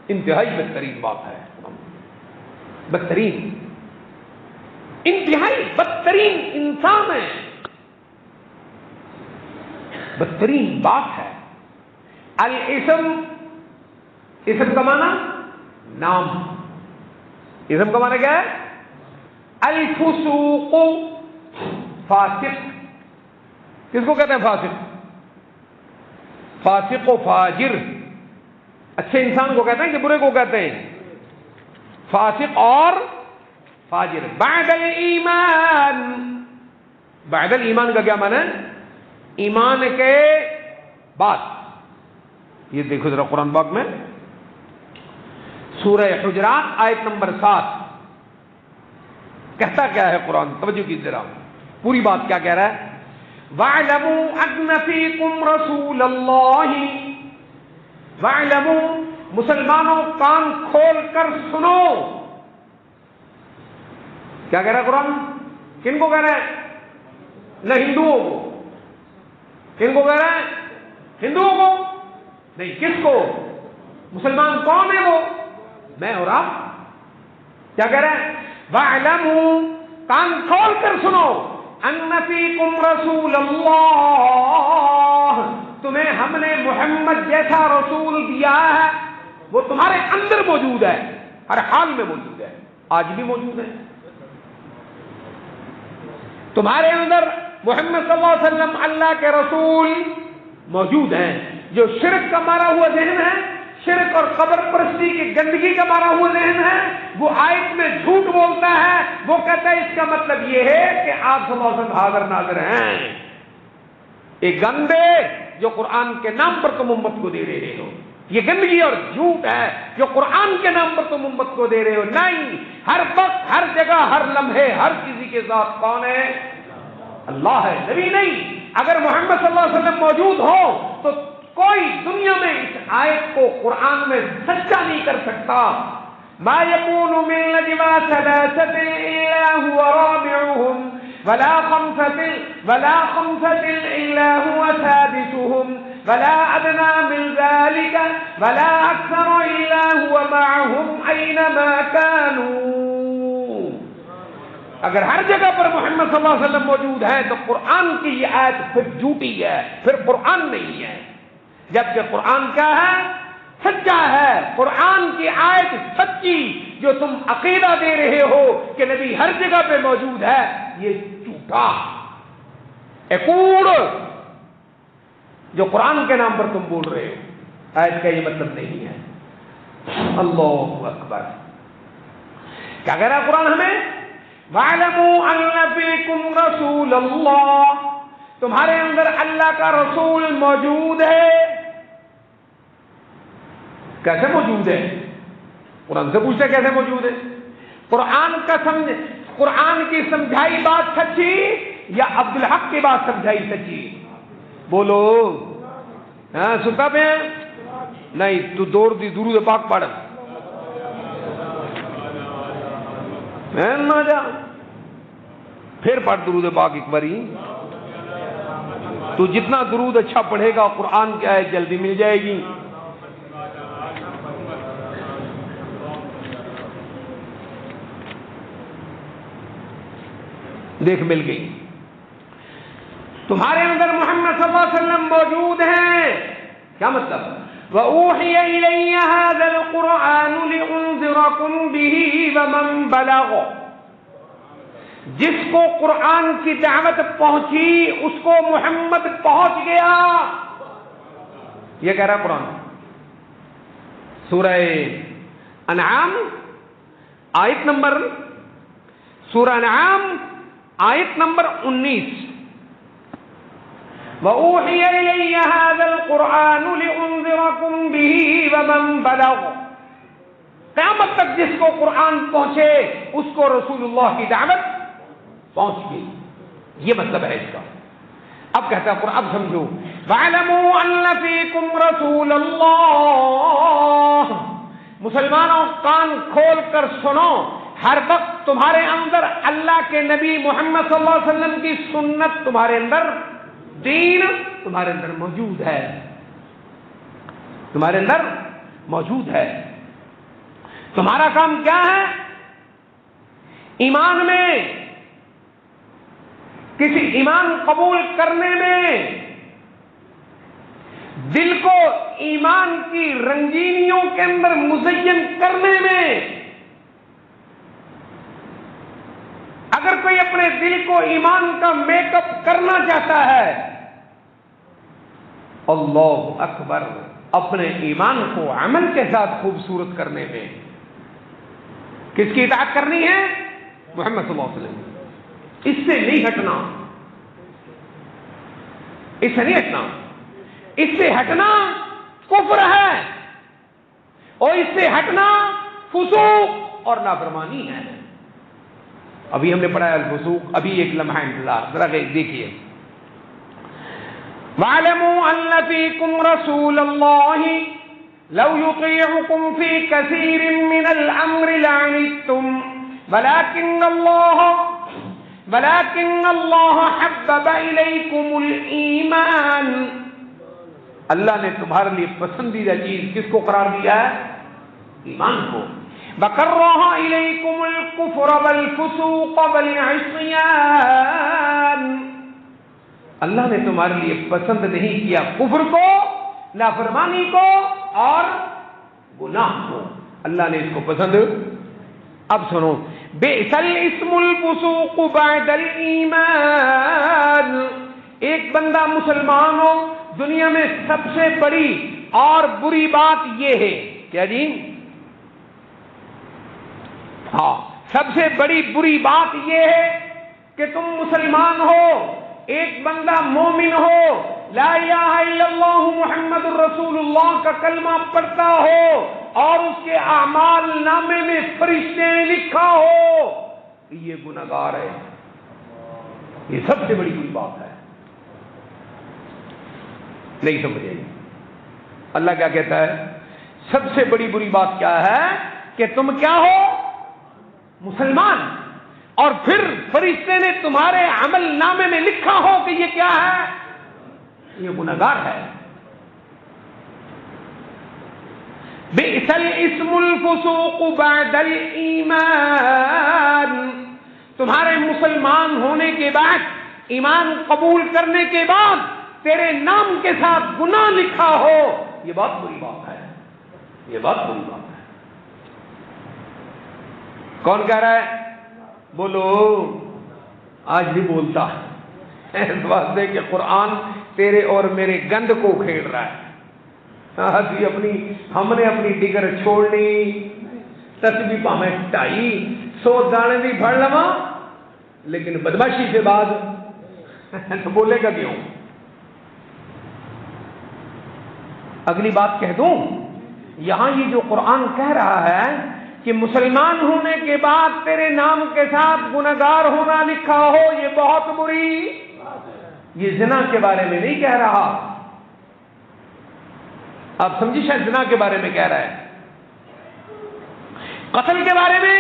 انتہائی بدترین بات ہے. بدترین، انتہائی بدترین انسان ہے، بدترین بات ہے. الاسم، اسم کا معنی نام، اسم کا معنی کیا ہے؟ الفسوق، فاسق. کس کو کہتے ہیں فاسق؟ فاسق و فاجر. اچھے انسان کو کہتے ہیں کہ برے کو کہتے ہیں؟ فاسق اور فاجر. بعد الایمان، بعد الایمان کا کیا معنی ہے؟ ایمان کے بعد. یہ دیکھو ذرا قرآن پاک میں سورہ حجرات آیت نمبر 7 کہتا کیا ہے قرآن؟ توجہ کیجیے ذرا، پوری بات کیا کہہ رہا ہے. وَاعْلَمُوا أَنَّ فِيكُمْ رَسُولَ اللَّهِ. وَاعْلَمُوا، مسلمانوں کان کھول کر سنو. کیا کہہ رہا ہے قرآن؟ کن کو کہہ رہا ہے؟ نہ ہندوؤں کو. کن کو کہہ رہا ہے؟ ہندوؤں کو نہیں. کس کو؟ مسلمان کون ہے وہ؟ میں اور آپ. کیا کہہ رہا ہے؟ وَاعْلَمُوا، کان کھول کر سنو. ان فیکم رسول اللہ، تمہیں ہم نے محمد جیسا رسول دیا ہے، وہ تمہارے اندر موجود ہے، ہر حال میں موجود ہے، آج بھی موجود ہے. تمہارے اندر محمد صلی اللہ علیہ وسلم اللہ کے رسول موجود ہیں. جو شرک کا مارا ہوا ذہن ہے، شرک اور قبر پرستی کی گندگی کا مارا ہوا ذہن ہے، وہ آیت میں جھوٹ بولتا ہے. وہ کہتا ہے اس کا مطلب یہ ہے کہ آپ صلی اللہ علیہ وسلم حاضر ناظر ہیں. ایک گندے جو قرآن کے نام پر تم امت کو دے رہے ہو، یہ گندگی اور جھوٹ ہے جو قرآن کے نام پر تم امت کو دے رہے ہو. نہیں، ہر وقت، ہر جگہ، ہر لمحے، ہر کسی کے ساتھ کون ہے؟ اللہ ہے، نبی نہیں. اگر محمد صلی اللہ علیہ وسلم موجود ہو تو کوئی دنیا میں اس آیت کو قرآن میں سچا نہیں کر سکتا. ما يكون من نجوى ثلاثة إلا هو رابعهم ولا خمسة إلا هو سادسهم ولا أدنى من ذلك ولا أكثر إلا هو معهم أينما كانوا. اگر ہر جگہ پر محمد صلی اللہ علیہ وسلم موجود ہیں تو قرآن کی یہ آیت پھر جھوٹی ہے، پھر قرآن نہیں ہے. جبکہ قرآن کیا ہے؟ سچا ہے. قرآن کی آیت سچی جو تم عقیدہ دے رہے ہو کہ نبی ہر جگہ پہ موجود ہے، یہ جھوٹا ایک کوڑ جو قرآن کے نام پر تم بول رہے ہو. آیت کا یہ مطلب نہیں ہے. اللہ اکبر. کیا کہہ رہا ہے قرآن ہمیں؟ وَاعْلَمُوا أَنَّ فِيكُمْ رَسُولَ اللَّهِ، تمہارے اندر اللہ کا رسول موجود ہے. کیسے موجود ہے؟ قرآن سے پوچھتے کیسے موجود ہے؟ قرآن کی سمجھائی بات سچی یا عبدالحق کی بات سمجھائی سچی؟ بولو. ہاں سنتا پہ نہیں تو درود پاک پڑھ نہ جا پھر پڑھ درود پاک ایک باری. تو جتنا درود اچھا پڑھے گا قرآن کی آیت جلدی مل جائے گی. دیکھ مل گئی. تمہارے اندر محمد صلی اللہ علیہ وسلم موجود ہیں. کیا مطلب؟ وَأُوحِيَ إِلَيَّ هَذَا الْقُرْآنُ لِأُنذِرَكُمْ بِهِ وَمَنْ بَلَغَ. جس کو قرآن کی دعوت پہنچی اس کو محمد پہنچ گیا. یہ کہہ رہا قرآن. سورہ انعام آیت نمبر سورہ انعام آیت نمبر 19. وَأُوحِيَ إِلَيَّ هَذَا الْقُرْآنُ لِأُنذِرَكُمْ بِهِ وَمَنْ بَلَغَ. قیامت تک جس کو قرآن پہنچے اس کو رسول اللہ کی دعوت پہنچ گئی. یہ مطلب ہے اس کا. اب کہتا ہے قرآن. اب سمجھو. وَاعْلَمُوا أَنَّ فِيكُمْ رَسُولَ اللَّهِ. مسلمانوں کان کھول کر سنو، ہر وقت تمہارے اندر اللہ کے نبی محمد صلی اللہ علیہ وسلم کی سنت، تمہارے اندر دین تمہارے اندر موجود ہے. تمہارے اندر موجود ہے. تمہارا کام کیا ہے؟ ایمان میں، کسی ایمان قبول کرنے میں، دل کو ایمان کی رنگینیوں کے اندر مزین کرنے میں. اگر کوئی اپنے دل کو ایمان کا میک اپ کرنا چاہتا ہے، اللہ اکبر، اپنے ایمان کو عمل کے ساتھ خوبصورت کرنے میں کس کی اطاعت کرنی ہے؟ محمد صلی اللہ علیہ وسلم. اس سے نہیں ہٹنا. اس سے نہیں ہٹنا. اس سے ہٹنا کفر ہے اور اس سے ہٹنا فسوق اور نافرمانی ہے. ابھی ہم نے پڑھا ہے الفسوق. ابھی ایک لمحہ انتظار ذرا دیکھیے. وَاعْلَمُوا أَنَّ فِيكُمْ رَسُولَ اللَّهِ لَوْ يُطِيعُكُمْ فِي كَثِيرٍ مِّنَ الْأَمْرِ لَعَنِتُّمْ وَلَكِنَّ اللَّهَ حَبَّبَ إِلَيْكُمُ الْإِيمَانَ. اللہ نے تمہارے لیے پسندیدہ چیز کس کو قرار دیا ہے؟ ایمان کو. وَكَرَّهَ إِلَيْكُمُ الْكُفْرَ وَالْفُسُوقَ وَالْعِصْيَانَ. اللہ نے تمہارے لیے پسند نہیں کیا کفر کو، نافرمانی کو اور گناہ کو. اللہ نے اس کو پسند. اب سنو. بئس الاسم الفسوق بعد الایمان. ایک بندہ مسلمان ہو، دنیا میں سب سے بڑی اور بری بات یہ ہے. کیا جی؟ ہاں، سب سے بڑی بری بات یہ ہے کہ تم مسلمان ہو، ایک بندہ مومن ہو، لا الہ الا اللہ محمد الرسول اللہ کا کلمہ پڑھتا ہو اور اس کے اعمال نامے میں فرشتے نے لکھا ہو یہ گنہگار ہے. یہ سب سے بڑی بری بات ہے. نہیں سمجھے؟ اللہ کیا کہتا ہے؟ سب سے بڑی بری بات کیا ہے؟ کہ تم کیا ہو؟ مسلمان. اور پھر فرشتے نے تمہارے عمل نامے میں لکھا ہو کہ یہ کیا ہے؟ یہ گنہگار ہے. بئس الاسم الفسوق بعد الایمان. تمہارے مسلمان ہونے کے بعد، ایمان قبول کرنے کے بعد تیرے نام کے ساتھ گناہ لکھا ہو، یہ بہت بری بات ہے. یہ بہت بری بات ہے. کون کہہ رہا ہے؟ بولو. آج بھی بولتا ہے اس واسطے کہ قرآن تیرے اور میرے گند کو کھیڑ رہا ہے. ہم نے اپنی ڈگر چھوڑنی، تسبیح پاویں ٹائی، 100 دانے بھی پڑھ لوا، لیکن بدماشی سے بعد تو بولے گا کیوں؟ اگلی بات کہہ دوں، یہاں یہ جو قرآن کہہ رہا ہے کہ مسلمان ہونے کے بعد تیرے نام کے ساتھ گنہگار ہونا لکھا ہو، یہ بہت بری. یہ زنا کے بارے میں نہیں کہہ رہا. آپ سمجھی شاید زنا کے بارے میں کہہ رہا ہے. قتل کے بارے میں،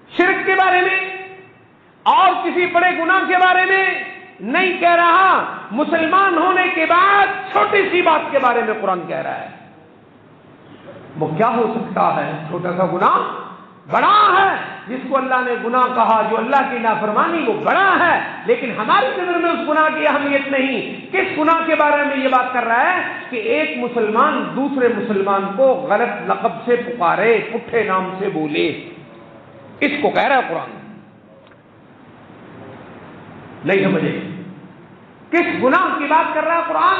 شرک کے بارے میں، اور کسی بڑے گناہ کے بارے میں نہیں کہہ رہا. مسلمان ہونے کے بعد چھوٹی سی بات کے بارے میں قرآن کہہ رہا ہے. وہ کیا ہو سکتا ہے؟ چھوٹا سا گناہ بڑا ہے. جس کو اللہ نے گناہ کہا، جو اللہ کی نافرمانی، وہ بڑا ہے. لیکن ہماری نظر میں اس گناہ کی اہمیت نہیں. کس گناہ کے بارے میں یہ بات کر رہا ہے؟ کہ ایک مسلمان دوسرے مسلمان کو غلط لقب سے پکارے، پٹھے نام سے بولے. اس کو کہہ رہا ہے قرآن. نہیں سمجھے؟ کس گناہ کی بات کر رہا ہے قرآن؟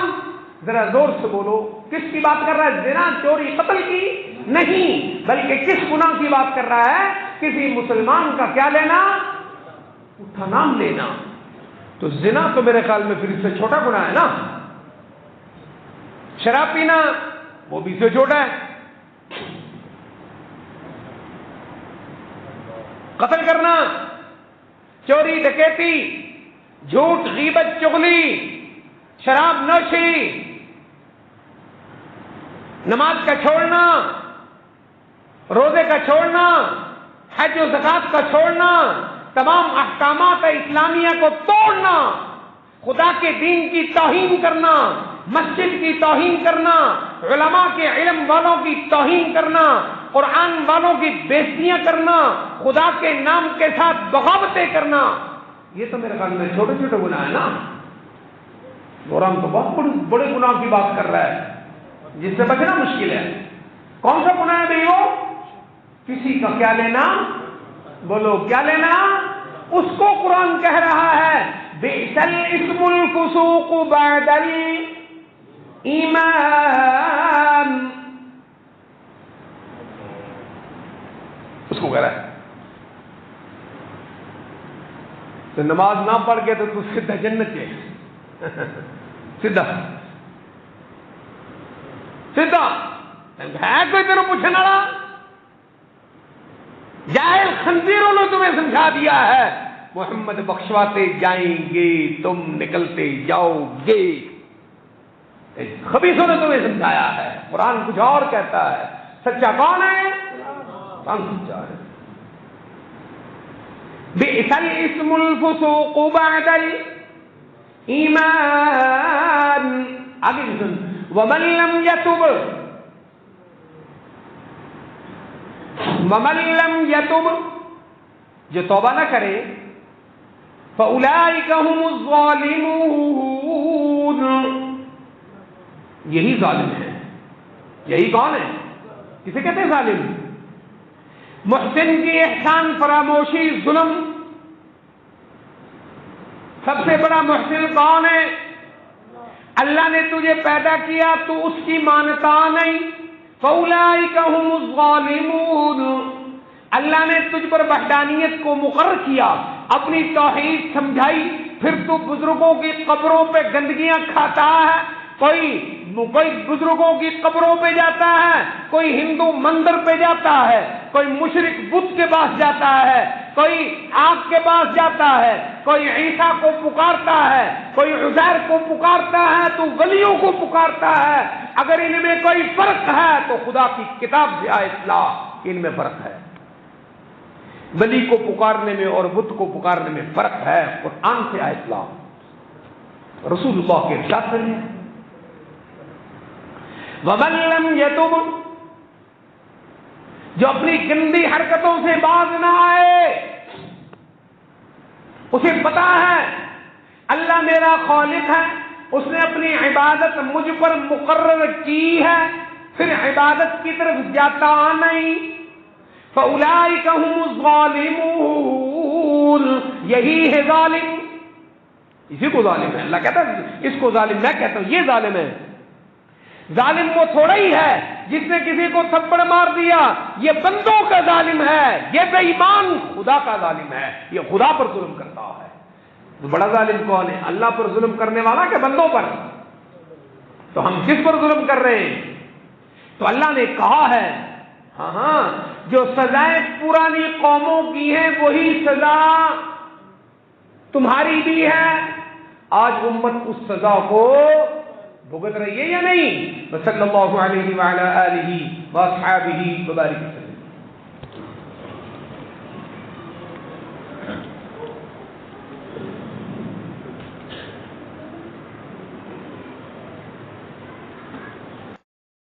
ذرا زور سے بولو. کس کی بات کر رہا ہے؟ زنا، چوری، قتل کی نہیں، بلکہ کس گناہ کی بات کر رہا ہے؟ کسی مسلمان کا کیا لینا؟ اٹھا نام لینا. تو زنا تو میرے خیال میں پھر اس سے چھوٹا گناہ ہے نا. شراب پینا وہ بھی سے چھوٹا ہے. قتل کرنا، چوری، ڈکیتی، جھوٹ، غیبت، چغلی، شراب نوشی، نماز کا چھوڑنا، روزے کا چھوڑنا، حج و زکات کا چھوڑنا، تمام احکامات اسلامیہ کو توڑنا، خدا کے دین کی توہین کرنا، مسجد کی توہین کرنا، علماء کے علم والوں کی توہین کرنا، قرآن والوں کی بےزتیاں کرنا، خدا کے نام کے ساتھ بغاوتیں کرنا، یہ تو میرے خیال میں چھوٹے چھوٹے گناہ ہے نا. قرآن تو بہت بڑے گناہ کی بات کر رہا ہے جس سے بچنا مشکل ہے. کون سا گناہ ہے بھائی وہ؟ کسی کا کیا لینا؟ بولو کیا لینا؟ اس کو قرآن کہہ رہا ہے بئس الاسم الفسوق بعد الایمان. اس کو کہہ رہا ہے. تو نماز نہ پڑھ کے تو سیدھا جنت کے سیدھا سیدھا ہے. کوئی تیرے پوچھنے والا؟ جاہل خنزیروں نے تمہیں سمجھا دیا ہے محمد بخشواتے جائیں گے، تم نکلتے جاؤ گے. خبیثوں نے تمہیں سمجھایا ہے. قرآن کچھ اور کہتا ہے. سچا کون ہے؟ قرآن سچا ہے. بئس الاسم الفسوق بعد الایمان. آگے سن. ومن لم یتب، جو توبہ نہ کرے، فاولئک هم الظالمون، یہی ظالم ہے. یہی کون ہے؟ کسے کہتے ہیں ظالم؟ محسن کی احسان فراموشی ظلم. سب سے بڑا محسن کون ہے؟ اللہ نے تجھے پیدا کیا، تو اس کی مانتا نہیں. فاولئک هم الظالمون. اللہ نے تجھ پر وحدانیت کو مقرر کیا، اپنی توحید سمجھائی، پھر تو بزرگوں کی قبروں پہ گندگیاں کھاتا ہے. کوئی بزرگوں کی قبروں پہ جاتا ہے، کوئی ہندو مندر پہ جاتا ہے، کوئی مشرک بت کے پاس جاتا ہے، کوئی آگ کے پاس جاتا ہے، کوئی عیسیٰ کو پکارتا ہے، کوئی عزیر کو پکارتا ہے، تو ولیوں کو پکارتا ہے. اگر ان میں کوئی فرق ہے تو خدا کی کتاب سے آئے اصلاح. ان میں فرق ہے. ولی کو پکارنے میں اور بت کو پکارنے میں فرق ہے. قرآن سے آئے اسلام، رسول اللہ کے ارشاد کریں وَمَن لَّمْ يَتُبْ، جو اپنی گندی حرکتوں سے باز نہ آئے، اسے پتا ہے اللہ میرا خالق ہے، اس نے اپنی عبادت مجھ پر مقرر کی ہے، پھر عبادت کی طرف جاتا نہیں، فَأُولَٰئِكَ هُمُ الظَّالِمُونَ، یہی ہے ظالم. اسی کو ظالم ہے اللہ کہتا ہے، اس کو ظالم میں کہتا ہوں، یہ ظالم ہے. ظالم وہ تھوڑا ہی ہے جس نے کسی کو تھپڑ مار دیا، یہ بندوں کا ظالم ہے، یہ بے ایمان خدا کا ظالم ہے، یہ خدا پر ظلم کرتا ہے. تو بڑا ظالم کون ہے؟ اللہ پر ظلم کرنے والا کہ بندوں پر؟ تو ہم کس پر ظلم کر رہے ہیں؟ تو اللہ نے کہا ہے ہاں جو سزائیں پرانی قوموں کی ہیں وہی سزا تمہاری بھی ہے. آج امت اس سزا کو بھگت رہی ہے یا نہیں؟ صلی اللہ علیہ وعلی آلہ واصحابہ وبارک.